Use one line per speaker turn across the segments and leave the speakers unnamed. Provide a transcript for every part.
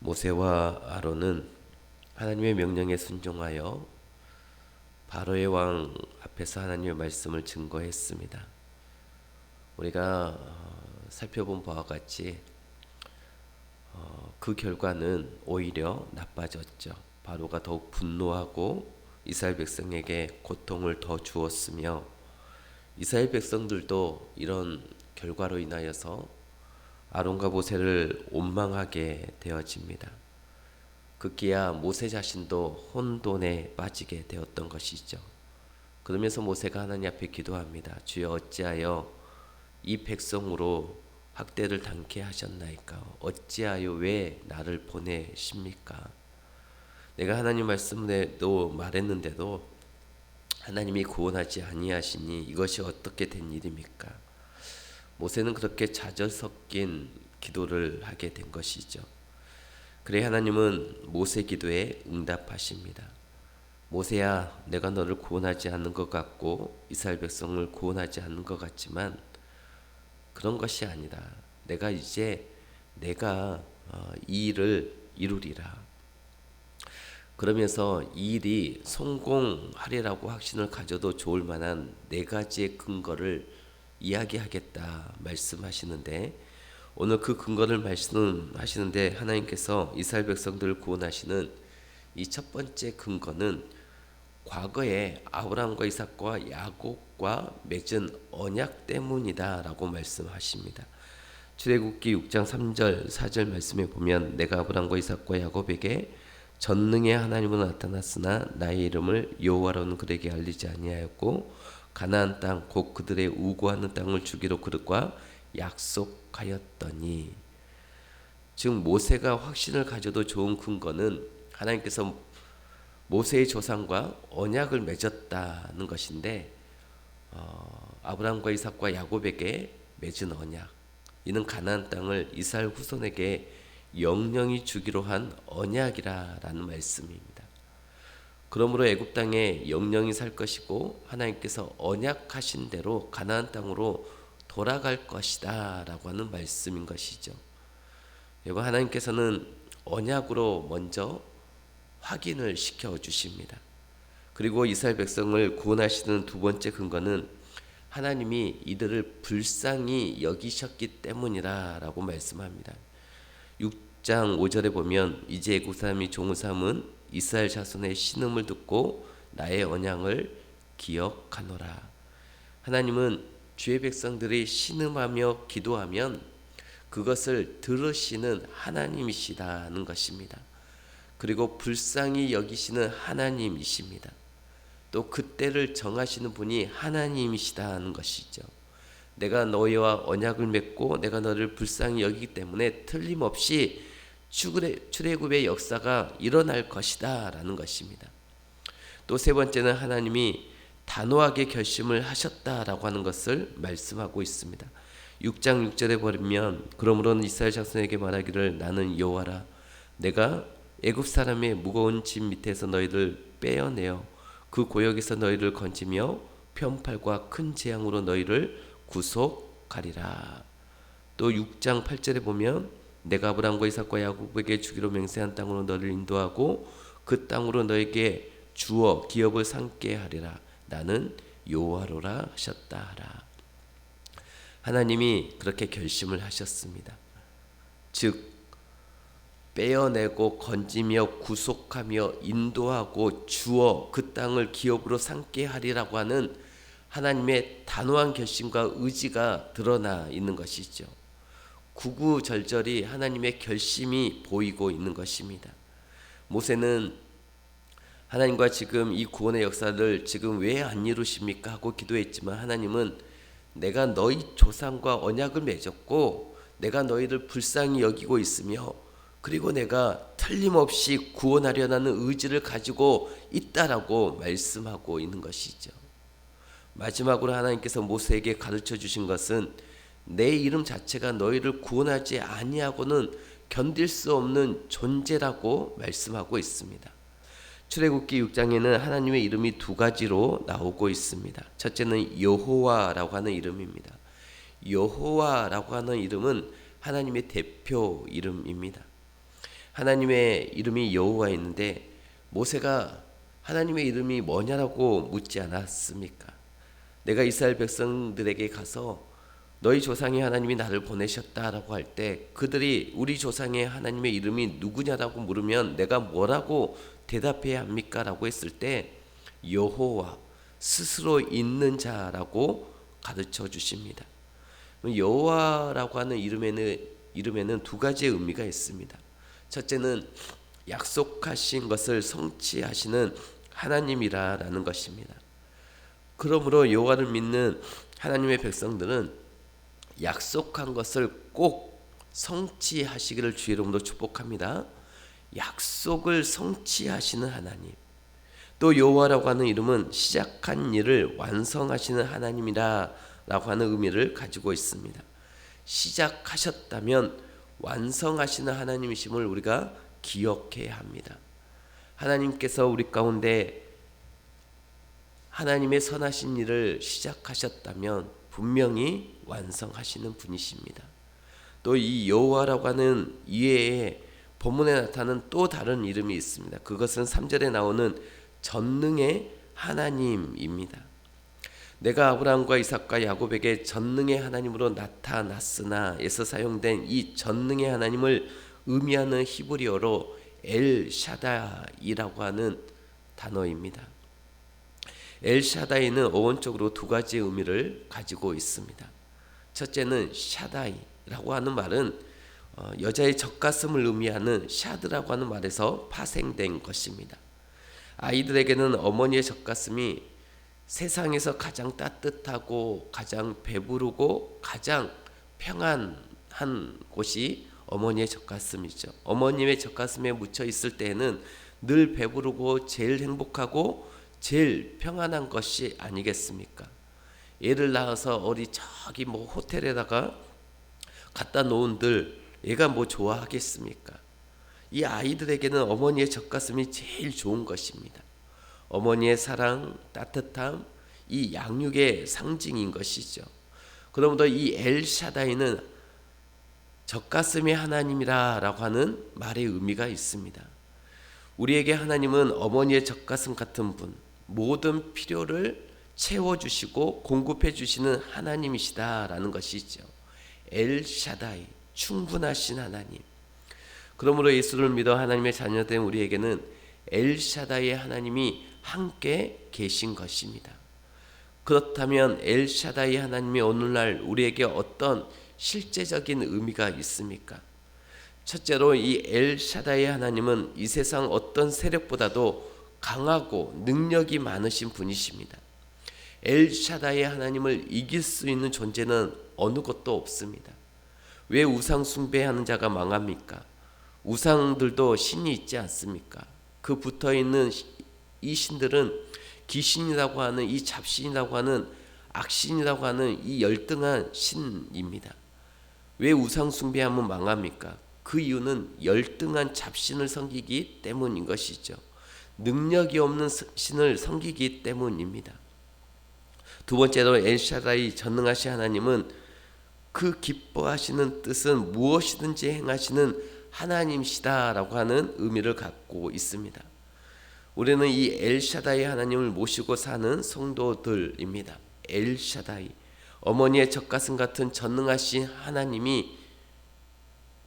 모세와 아론은 하나님의 명령에 순종하여 바로의 왕 앞에서 하나님의 말씀을 증거했습니다. 우리가 살펴본 바와 같이 그 결과는 오히려 나빠졌죠. 바로가 더욱 분노하고 이스라엘 백성에게 고통을 더 주었으며 이스라엘 백성들도 이런 결과로 인하여서 아론과 모세를 원망하게 되어집니다. 급기야 모세 자신도 혼돈에 빠지게 되었던 것이죠. 그러면서 모세가 하나님 앞에 기도합니다. 주여 어찌하여 이 백성으로 학대를 당케 하셨나이까? 어찌하여 왜 나를 보내십니까? 내가 하나님 말씀에도 말했는데도 하나님이 구원하지 아니하시니 이것이 어떻게 된 일입니까? 모세는 그렇게 좌절 섞인 기도를 하게 된 것이죠. 그래 하나님은 모세 기도에 응답하십니다. 모세야, 내가 너를 구원하지 않는 것 같고 이스라엘 백성을 구원하지 않는 것 같지만 그런 것이 아니다. 내가 이 일을 이루리라. 그러면서 이 일이 성공하리라고 확신을 가져도 좋을 만한 네 가지의 근거를 이야기하겠다 말씀하시는데, 오늘 그 근거를 말씀하시는데 하나님께서 이스라엘 백성들을 구원하시는 이 첫 번째 근거는 과거에 아브라함과 이삭과 야곱과 맺은 언약 때문이다라고 말씀하십니다. 출애굽기 6장 3절 4절 말씀에 보면 내가 아브라함과 이삭과 야곱에게 전능의 하나님으로 나타났으나 나의 이름을 여호와로는 그에게 알리지 아니하였고 가나안 땅 곧 그들의 우고하는 땅을 주기로 그들과 약속하였더니, 즉 모세가 확신을 가져도 좋은 근거는 하나님께서 모세의 조상과 언약을 맺었다는 것인데, 아브라함과 이삭과 야곱에게 맺은 언약, 이는 가나안 땅을 이스라엘 후손에게 영영히 주기로 한 언약이라는 말씀입니다. 그러므로 애굽 땅에 영영히 살 것이고 하나님께서 언약하신 대로 가나안 땅으로 돌아갈 것이다 라고 하는 말씀인 것이죠. 여러분, 하나님께서는 언약으로 먼저 확인을 시켜 주십니다. 그리고 이스라엘 백성을 구원하시는 두 번째 근거는 하나님이 이들을 불쌍히 여기셨기 때문이라고 말씀합니다. 6장 5절에 보면 이제 애굽 사람이 종을 삼은 이스라엘 자손의 신음을 듣고 나의 언약을 기억하노라. 하나님은 주의 백성들이 신음하며 기도하면 그것을 들으시는 하나님이시다는 것입니다. 그리고 불쌍히 여기시는 하나님이십니다. 또 그때를 정하시는 분이 하나님이시다는 것이죠. 내가 너희와 언약을 맺고 내가 너를 불쌍히 여기기 때문에 틀림없이 출애굽의 역사가 일어날 것이다 라는 것입니다. 또 세 번째는 하나님이 단호하게 결심을 하셨다라고 하는 것을 말씀하고 있습니다. 6장 6절에 보면 그러므로는 이스라엘 자손에게 말하기를 나는 여호와라. 내가 애굽 사람의 무거운 짐 밑에서 너희를 빼어내어 그 고역에서 너희를 건지며 편팔과 큰 재앙으로 너희를 구속하리라. 또 6장 8절에 보면 내가 아브라함과 이삭과 야곱에게 주기로 맹세한 땅으로 너를 인도하고 그 땅으로 너에게 주어 기업을 삼게 하리라. 나는 여호와로라 하셨다 하라. 하나님이 그렇게 결심을 하셨습니다. 즉 빼어내고 건지며 구속하며 인도하고 주어 그 땅을 기업으로 삼게 하리라고 하는 하나님의 단호한 결심과 의지가 드러나 있는 것이죠. 구구절절히 하나님의 결심이 보이고 있는 것입니다. 모세는 하나님과 지금 이 구원의 역사를 지금 왜 안 이루십니까 하고 기도했지만 하나님은 내가 너희 조상과 언약을 맺었고 내가 너희를 불쌍히 여기고 있으며 그리고 내가 틀림없이 구원하려는 의지를 가지고 있다라고 말씀하고 있는 것이죠. 마지막으로 하나님께서 모세에게 가르쳐 주신 것은 내 이름 자체가 너희를 구원하지 아니하고는 견딜 수 없는 존재라고 말씀하고 있습니다. 출애굽기 6장에는 하나님의 이름이 두 가지로 나오고 있습니다. 첫째는 여호와라고 하는 이름입니다. 여호와라고 하는 이름은 하나님의 대표 이름입니다. 하나님의 이름이 여호와였는데 모세가 하나님의 이름이 뭐냐라고 묻지 않았습니까? 내가 이스라엘 백성들에게 가서 너희 조상의 하나님이 나를 보내셨다라고 할 때 그들이 우리 조상의 하나님의 이름이 누구냐라고 물으면 내가 뭐라고 대답해야 합니까? 라고 했을 때 여호와, 스스로 있는 자라고 가르쳐 주십니다. 여호와라고 하는 이름에는 두 가지의 의미가 있습니다. 첫째는 약속하신 것을 성취하시는 하나님이라는 것입니다. 그러므로 여호와를 믿는 하나님의 백성들은 약속한 것을 꼭 성취하시기를 주의 이름으로 축복합니다. 약속을 성취하시는 하나님. 또 여호와라고 하는 이름은 시작한 일을 완성하시는 하나님이라고 하는 의미를 가지고 있습니다. 시작하셨다면 완성하시는 하나님이심을 우리가 기억해야 합니다. 하나님께서 우리 가운데 하나님의 선하신 일을 시작하셨다면 분명히 완성하시는 분이십니다. 또 이 여호와라고 하는 이외에 본문에 나타나는 또 다른 이름이 있습니다. 그것은 3절에 나오는 전능의 하나님입니다. 내가 아브라함과 이삭과 야곱에게 전능의 하나님으로 나타났으나 에서 사용된 이 전능의 하나님을 의미하는 히브리어로 엘샤다이라고 하는 단어입니다. 엘샤다이는 어원적으로 두 가지 의미를 가지고 있습니다. 첫째는 샤다이라고 하는 말은 여자의 젖가슴을 의미하는 샤드라고 하는 말에서 파생된 것입니다. 아이들에게는 어머니의 젖가슴이 세상에서 가장 따뜻하고 가장 배부르고 가장 평안한 곳이 어머니의 젖가슴이죠. 어머님의 젖가슴에 묻혀 있을 때에는 늘 배부르고 제일 행복하고 제일 평안한 것이 아니겠습니까? 애를 낳아서 어디 저기 호텔에다가 갖다 놓은들 얘가 좋아하겠습니까? 이 아이들에게는 어머니의 젖가슴이 제일 좋은 것입니다. 어머니의 사랑, 따뜻함, 이 양육의 상징인 것이죠. 그러므로 이 엘샤다이는 젖가슴의 하나님이라고 하는 말의 의미가 있습니다. 우리에게 하나님은 어머니의 젖가슴 같은 분, 모든 필요를 채워주시고 공급해 주시는 하나님이시다라는 것이죠. 엘샤다이, 충분하신 하나님. 그러므로 예수를 믿어 하나님의 자녀된 우리에게는 엘샤다이의 하나님이 함께 계신 것입니다. 그렇다면 엘샤다이 하나님이 오늘날 우리에게 어떤 실제적인 의미가 있습니까? 첫째로 이 엘샤다이 하나님은 이 세상 어떤 세력보다도 강하고 능력이 많으신 분이십니다. 엘샤다이 하나님을 이길 수 있는 존재는 어느 것도 없습니다. 왜 우상 숭배하는 자가 망합니까? 우상들도 신이 있지 않습니까? 그 붙어있는 이 신들은 귀신이라고 하는 이 잡신이라고 하는 악신이라고 하는 이 열등한 신입니다. 왜 우상 숭배하면 망합니까? 그 이유는 열등한 잡신을 섬기기 때문인 것이죠. 능력이 없는 신을 섬기기 때문입니다. 두 번째로 엘샤다이 전능하신 하나님은 그 기뻐하시는 뜻은 무엇이든지 행하시는 하나님이시다라고 하는 의미를 갖고 있습니다. 우리는 이 엘샤다이 하나님을 모시고 사는 성도들입니다. 엘샤다이, 어머니의 젖가슴 같은 전능하신 하나님이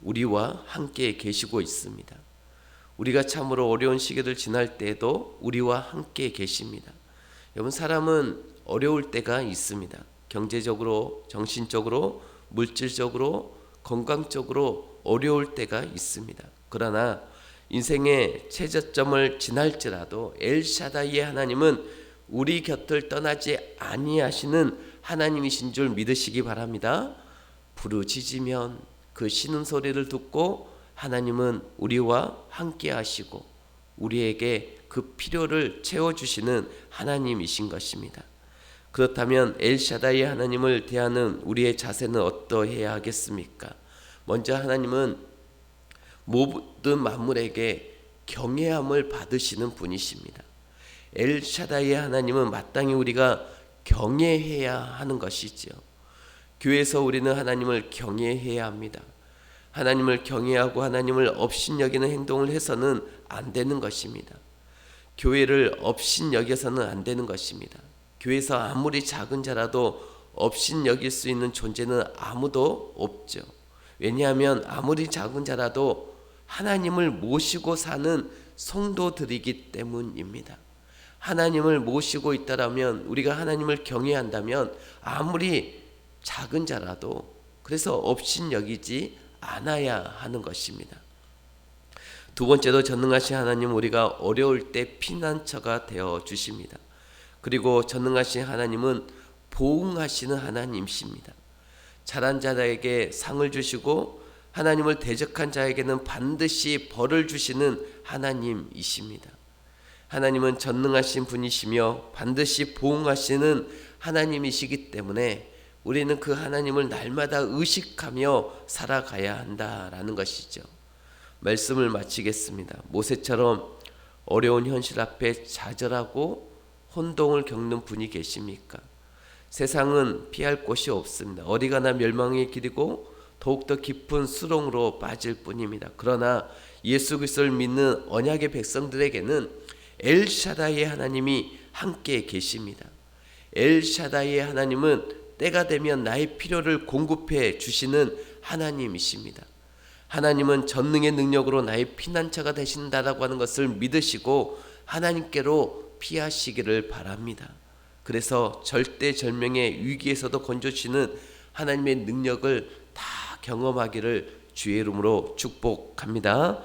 우리와 함께 계시고 있습니다. 우리가 참으로 어려운 시기를 지날 때에도 우리와 함께 계십니다. 여러분, 사람은 어려울 때가 있습니다. 경제적으로, 정신적으로, 물질적으로, 건강적으로 어려울 때가 있습니다. 그러나 인생의 최저점을 지날지라도 엘샤다이의 하나님은 우리 곁을 떠나지 아니하시는 하나님이신 줄 믿으시기 바랍니다. 부르짖으면 그 신음소리를 듣고 하나님은 우리와 함께 하시고 우리에게 그 필요를 채워주시는 하나님이신 것입니다. 그렇다면 엘샤다이 하나님을 대하는 우리의 자세는 어떠해야 하겠습니까? 먼저 하나님은 모든 만물에게 경외함을 받으시는 분이십니다. 엘샤다이 하나님은 마땅히 우리가 경외해야 하는 것이죠. 교회에서 우리는 하나님을 경외해야 합니다. 하나님을 경외하고 하나님을 업신여기는 행동을 해서는 안 되는 것입니다. 교회를 업신여겨서는 안 되는 것입니다. 교회에서 아무리 작은 자라도 업신여길 수 있는 존재는 아무도 없죠. 왜냐하면 아무리 작은 자라도 하나님을 모시고 사는 성도들이기 때문입니다. 하나님을 모시고 있다라면, 우리가 하나님을 경외한다면 아무리 작은 자라도 그래서 업신여기지 않아야 하는 것입니다. 두 번째로 전능하신 하나님, 우리가 어려울 때 피난처가 되어 주십니다. 그리고 전능하신 하나님은 보응하시는 하나님이십니다. 잘한 자에게 상을 주시고 하나님을 대적한 자에게는 반드시 벌을 주시는 하나님이십니다. 하나님은 전능하신 분이시며 반드시 보응하시는 하나님이시기 때문에 우리는 그 하나님을 날마다 의식하며 살아가야 한다라는 것이죠. 말씀을 마치겠습니다. 모세처럼 어려운 현실 앞에 좌절하고 혼동을 겪는 분이 계십니까? 세상은 피할 곳이 없습니다. 어디가나 멸망의 길이고 더욱더 깊은 수렁으로 빠질 뿐입니다. 그러나 예수 그리스도를 믿는 언약의 백성들에게는 엘샤다이의 하나님이 함께 계십니다. 엘샤다이의 하나님은 때가 되면 나의 필요를 공급해 주시는 하나님이십니다. 하나님은 전능의 능력으로 나의 피난처가 되신다라고 하는 것을 믿으시고 하나님께로 피하시기를 바랍니다. 그래서 절대절명의 위기에서도 건져주시는 하나님의 능력을 다 경험하기를 주의 이름으로 축복합니다.